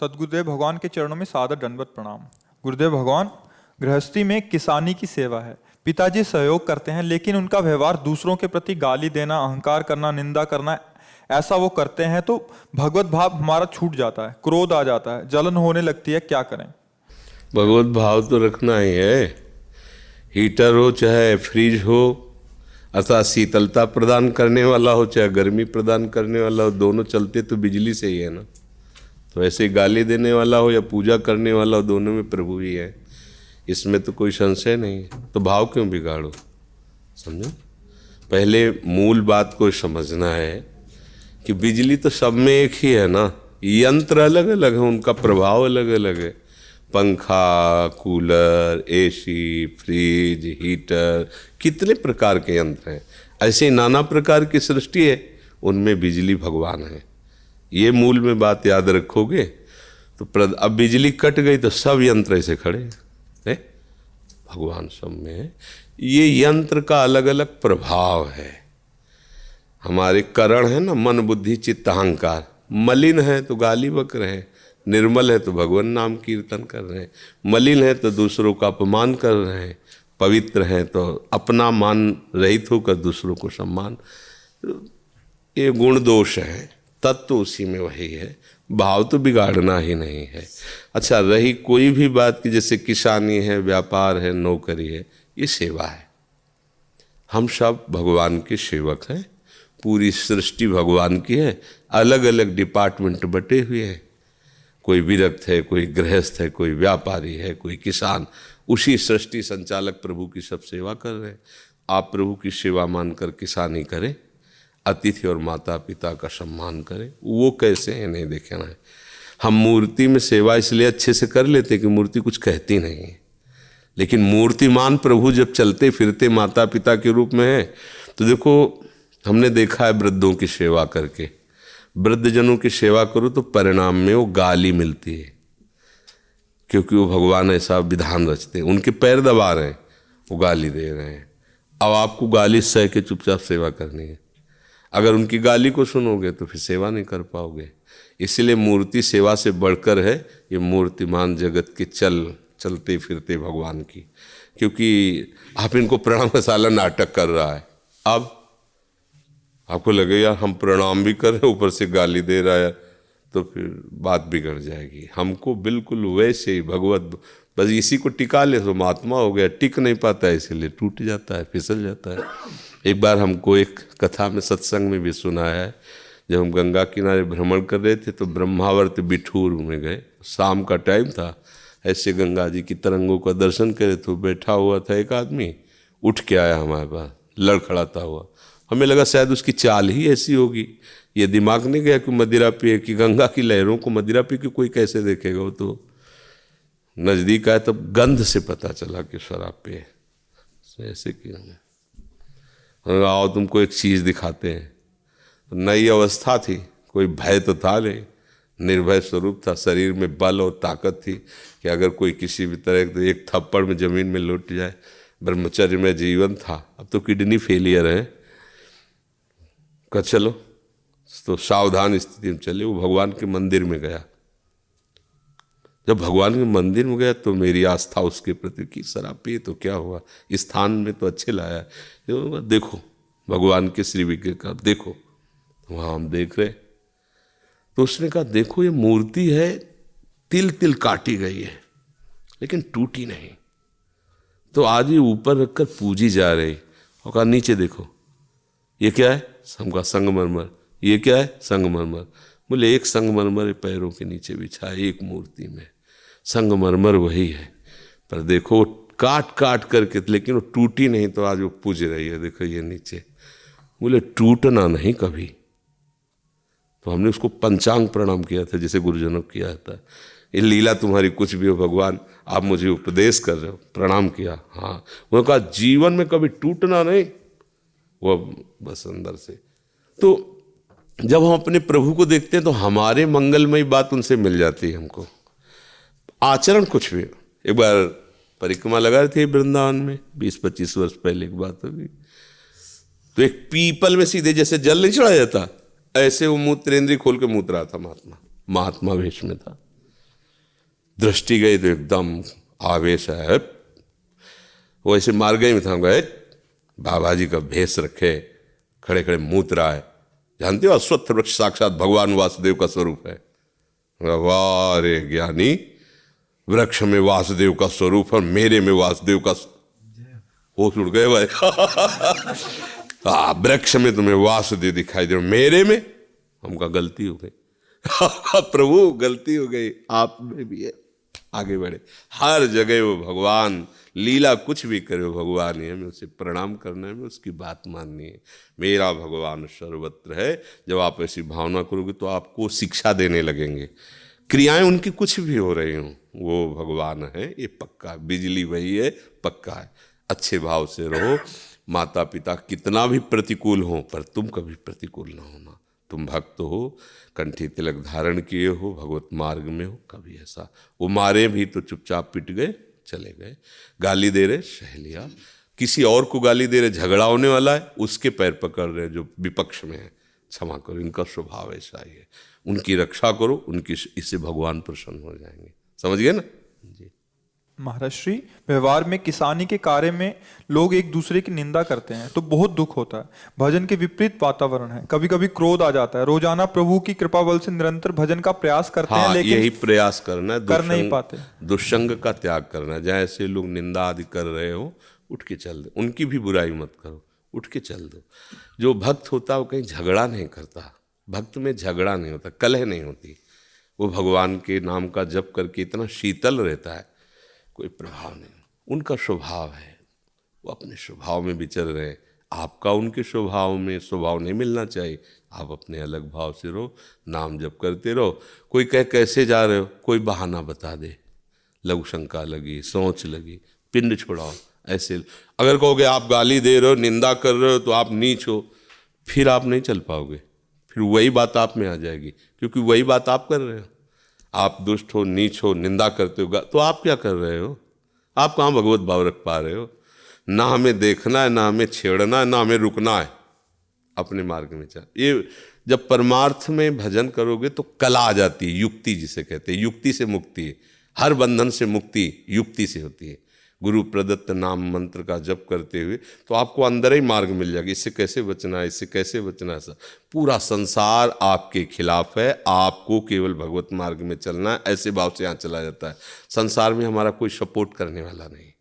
सदगुरुदेव भगवान के चरणों में सादर दंडवत प्रणाम। गुरुदेव भगवान, गृहस्थी में किसानी की सेवा है। पिताजी सहयोग करते हैं, लेकिन उनका व्यवहार दूसरों के प्रति गाली देना, अहंकार करना, निंदा करना, ऐसा वो करते हैं तो भगवत भाव हमारा छूट जाता है, क्रोध आ जाता है, जलन होने लगती है। क्या करें? भगवत भाव तो रखना ही है। हीटर हो चाहे फ्रिज हो, अर्थात शीतलता प्रदान करने वाला हो चाहे गर्मी प्रदान करने वाला हो, दोनों चलते तो बिजली से ही है ना। तो ऐसे गाली देने वाला हो या पूजा करने वाला हो, दोनों में प्रभु ही है, इसमें तो कोई संशय नहीं है। तो भाव क्यों बिगाड़ो? समझो, पहले मूल बात को समझना है कि बिजली तो सब में एक ही है ना, यंत्र अलग अलग है, उनका प्रभाव अलग अलग है। पंखा, कूलर, एसी, फ्रिज, हीटर, कितने प्रकार के यंत्र हैं। ऐसे नाना प्रकार की सृष्टि है, उनमें बिजली भगवान है। ये मूल में बात याद रखोगे तो अब बिजली कट गई तो सब यंत्र ऐसे खड़े हैं, भगवान सब में है। ये यंत्र का अलग अलग प्रभाव है। हमारे करण है ना, मन बुद्धि चित्त अहंकार, मलिन है तो गाली बक रहे हैं, निर्मल है तो भगवान नाम कीर्तन कर रहे हैं, मलिन है तो दूसरों का अपमान कर रहे हैं, पवित्र हैं तो अपना मान रहित होकर दूसरों को सम्मान। ये गुण दोष है, तत्व उसी में वही है, भाव तो बिगाड़ना ही नहीं है। अच्छा, रही कोई भी बात की, जैसे किसानी है, व्यापार है, नौकरी है, ये सेवा है। हम सब भगवान के सेवक हैं, पूरी सृष्टि भगवान की है, अलग अलग डिपार्टमेंट बटे हुए हैं। कोई विरक्त है, कोई गृहस्थ है, कोई व्यापारी है, कोई किसान। उसी सृष्टि संचालक प्रभु की सब सेवा कर रहे हैं। आप प्रभु की सेवा मानकर किसानी करें, अतिथि और माता पिता का सम्मान करें। वो कैसे है नहीं देखना है। हम मूर्ति में सेवा इसलिए अच्छे से कर लेते कि मूर्ति कुछ कहती नहीं है, लेकिन मूर्तिमान प्रभु जब चलते फिरते माता पिता के रूप में है तो देखो, हमने देखा है वृद्धों की सेवा करके, वृद्धजनों की सेवा करो तो परिणाम में वो गाली मिलती है, क्योंकि वो भगवान ऐसा विधान रचते हैं। उनके पैर दबा रहे हैं, वो गाली दे रहे हैं। अब आपको गाली सह के चुपचाप सेवा करनी है। अगर उनकी गाली को सुनोगे तो फिर सेवा नहीं कर पाओगे। इसलिए मूर्ति सेवा से बढ़कर है ये मूर्तिमान जगत के चलते फिरते भगवान की। क्योंकि आप इनको प्रणाम मसाला नाटक कर रहा है, अब आपको लगे यार हम प्रणाम भी कर रहे ऊपर से गाली दे रहा है, तो फिर बात बिगड़ जाएगी। हमको बिल्कुल वैसे ही भगवत, बस इसी को टिका ले तो महात्मा हो गया। टिक नहीं पाता है, इसीलिए टूट जाता है, फिसल जाता है। एक बार हमको एक कथा में सत्संग में भी सुनाया है, जब हम गंगा किनारे भ्रमण कर रहे थे तो ब्रह्मावर्त बिठूर में गए, शाम का टाइम था। ऐसे गंगा जी की तरंगों का दर्शन करे तो बैठा हुआ था एक आदमी, उठ के आया हमारे पास लड़खड़ाता हुआ। हमें लगा शायद उसकी चाल ही ऐसी होगी, ये दिमाग नहीं गया कि मदिरा पिए, कि गंगा की लहरों को मदिरा पी के कोई कैसे देखेगा। वो तो नज़दीक आया तब गंध से पता चला कि शराब पे ऐसे किया। आओ तुमको एक चीज़ दिखाते हैं। नई अवस्था थी, कोई भय तो था नहीं, निर्भय स्वरूप था, शरीर में बल और ताकत थी कि अगर कोई किसी भी तरह तो एक थप्पड़ में ज़मीन में लौट जाए। ब्रह्मचर्य में जीवन था, अब तो किडनी फेलियर है का चलो, तो सावधान स्थिति में चले। वो भगवान के मंदिर में गया। जब भगवान के मंदिर में गया तो मेरी आस्था उसके प्रति की, शराब पिए तो क्या हुआ, स्थान में तो अच्छे लाया, देखो भगवान के श्री विग्रह का देखो। वहाँ हम देख रहे तो उसने कहा देखो ये मूर्ति है, तिल तिल काटी गई है लेकिन टूटी नहीं, तो आज ये ऊपर रखकर पूजी जा रही। और कहा नीचे देखो ये क्या है, हमका संगमरमर। ये क्या है, संगमरमर। बोले एक संगमरमर पैरों के नीचे बिछा है, एक मूर्ति में संगमरमर वही है, पर देखो काट काट करके, लेकिन वो टूटी नहीं, तो आज वो पूज रही है, देखो ये नीचे। बोले टूटना नहीं कभी। तो हमने उसको पंचांग प्रणाम किया था, जैसे गुरुजनों को किया था। ये लीला तुम्हारी कुछ भी हो भगवान, आप मुझे उपदेश कर रहे हो, प्रणाम किया। हाँ, उन्होंने कहा जीवन में कभी टूटना नहीं, वो बस अंदर से। तो जब हम अपने प्रभु को देखते हैं तो हमारे मंगलमयी बात उनसे मिल जाती है हमको। आचरण कुछ भी। एक बार परिक्रमा लगा रहे थे वृंदावन में, 20-25 वर्ष पहले की बात होगी, तो एक पीपल में सीधे जैसे जल नहीं चढ़ाया जाता, ऐसे वो मूत्रेंद्री खोल के मूत रहा था। महात्मा वेश में था। दृष्टि गई तो एकदम आवेश है, वो ऐसे मार गए में था गए, बाबा जी का भेष रखे, खड़े खड़े मूत रहा है। जानते हो अश्वत्थ वृक्ष साक्षात भगवान वासुदेव का स्वरूप है। वाह रे ज्ञानी, वृक्ष में वासुदेव का स्वरूप और मेरे में वासुदेव का, होश उड़ गए भाई। वृक्ष में तुम्हें वासुदेव दिखाई दे, मेरे में हमका गलती हो गई। प्रभु गलती हो गई, आप में भी है, आगे बढ़े। हर जगह वो भगवान, लीला कुछ भी करे वो भगवान ही है, हमें उसे प्रणाम करना है, हमें उसकी बात माननी है। मेरा भगवान सर्वत्र है। जब आप ऐसी भावना करोगे तो आपको शिक्षा देने लगेंगे। क्रियाएं उनकी कुछ भी हो रही हों, वो भगवान है, ये पक्का। बिजली वही है, पक्का है। अच्छे भाव से रहो। माता पिता कितना भी प्रतिकूल हो, पर तुम कभी प्रतिकूल ना होना। तुम भक्त हो, कंठी तिलक धारण किए हो, भगवत मार्ग में हो, कभी ऐसा। वो मारे भी तो चुपचाप पिट गए, चले गए। गाली दे रहे, सह लिया। किसी और को गाली दे रहे, झगड़ा होने वाला है, उसके पैर पकड़ रहे जो विपक्ष में है, क्षमा करो। इनका स्वभाव ऐसा ही है। उनकी रक्षा करो, उनकी, इससे भगवान प्रसन्न हो जाएंगे। समझ गए ना जी। महाराज श्री, व्यवहार में किसानी के कार्य में लोग एक दूसरे की निंदा करते हैं तो बहुत दुख होता है। भजन के विपरीत वातावरण है, कभी कभी क्रोध आ जाता है। रोजाना प्रभु की कृपा बल से निरंतर भजन का प्रयास करते हैं, लेकिन यही प्रयास करना है, कर नहीं पाते। दुष्संग का त्याग करना है। जैसे लोग निंदा आदि कर रहे हो, उठ के चल दो। उनकी भी बुराई मत करो, उठ के चल दो। जो भक्त होता है वो कहीं झगड़ा नहीं करता। भक्त में झगड़ा नहीं होता, कलह नहीं होती। वो भगवान के नाम का जप करके इतना शीतल रहता है, कोई प्रभाव नहीं। उनका स्वभाव है, वो अपने स्वभाव में विचर रहे हैं। आपका उनके स्वभाव में स्वभाव नहीं मिलना चाहिए। आप अपने अलग भाव से रहो, नाम जप करते रहो। कोई कहे कैसे जा रहे हो, कोई बहाना बता दे, लघु शंका लगी, सोच लगी, पिंड छुड़ाओ। ऐसे अगर कहोगे आप गाली दे रहे हो, निंदा कर रहे हो, तो आप नीच हो, फिर आप नहीं चल पाओगे। फिर वही बात आप में आ जाएगी, क्योंकि वही बात आप कर रहे हो। आप दुष्ट हो, नीच हो, निंदा करते हो, तो आप क्या कर रहे हो? आप कहाँ भगवत भाव रख पा रहे हो? ना हमें देखना है, ना हमें छेड़ना है, ना हमें रुकना है। अपने मार्ग में चल। ये जब परमार्थ में भजन करोगे तो कला आ जाती है, युक्ति जिसे कहते हैं। युक्ति से मुक्ति है। हर बंधन से मुक्ति युक्ति से होती है। गुरु प्रदत्त नाम मंत्र का जप करते हुए तो आपको अंदर ही मार्ग मिल जाएगा, इससे कैसे बचना है, इससे कैसे बचना है। पूरा संसार आपके खिलाफ है, आपको केवल भगवत मार्ग में चलना है। ऐसे भाव से यहाँ चला जाता है। संसार में हमारा कोई सपोर्ट करने वाला नहीं।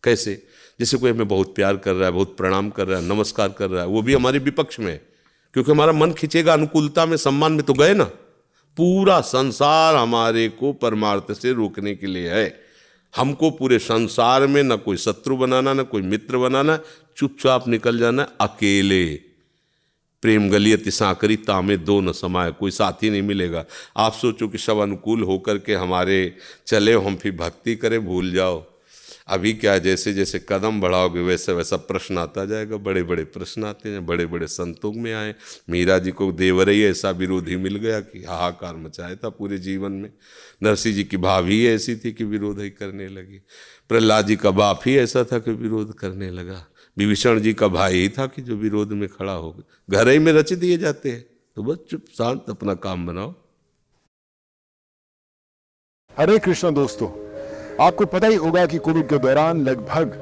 कैसे? जैसे कोई हमें बहुत प्यार कर रहा है, बहुत प्रणाम कर रहा है, नमस्कार कर रहा है, वो भी हमारे विपक्ष में है, क्योंकि हमारा मन खींचेगा अनुकूलता में, सम्मान में, तो गए ना। पूरा संसार हमारे को परमार्थ से रोकने के लिए है। हमको पूरे संसार में न कोई शत्रु बनाना, न कोई मित्र बनाना, चुपचाप निकल जाना अकेले। प्रेम गलियति सांकरी तामे दो न समाये, कोई साथी नहीं मिलेगा। आप सोचो कि सब अनुकूल होकर के हमारे चले, हम फिर भक्ति करें, भूल जाओ। अभी क्या, जैसे जैसे कदम बढ़ाओगे वैसे वैसा प्रश्न आता जाएगा। बड़े बड़े प्रश्न आते हैं, बड़े बड़े संतों में आए। मीरा जी को देवरई ऐसा विरोधी मिल गया कि हाहाकार मचाया था पूरे जीवन में। नरसिंह जी की भाभी ऐसी थी कि विरोध ही करने लगी। प्रहलाद जी का बाप ही ऐसा था कि विरोध करने लगा। विभीषण जी का भाई ही था कि जो विरोध में खड़ा हो गया। घर ही में रच दिए जाते हैं। तो बस चुप शांत अपना काम बनाओ। हरे कृष्ण दोस्तों, आपको पता ही होगा कि कोविड के दौरान लगभग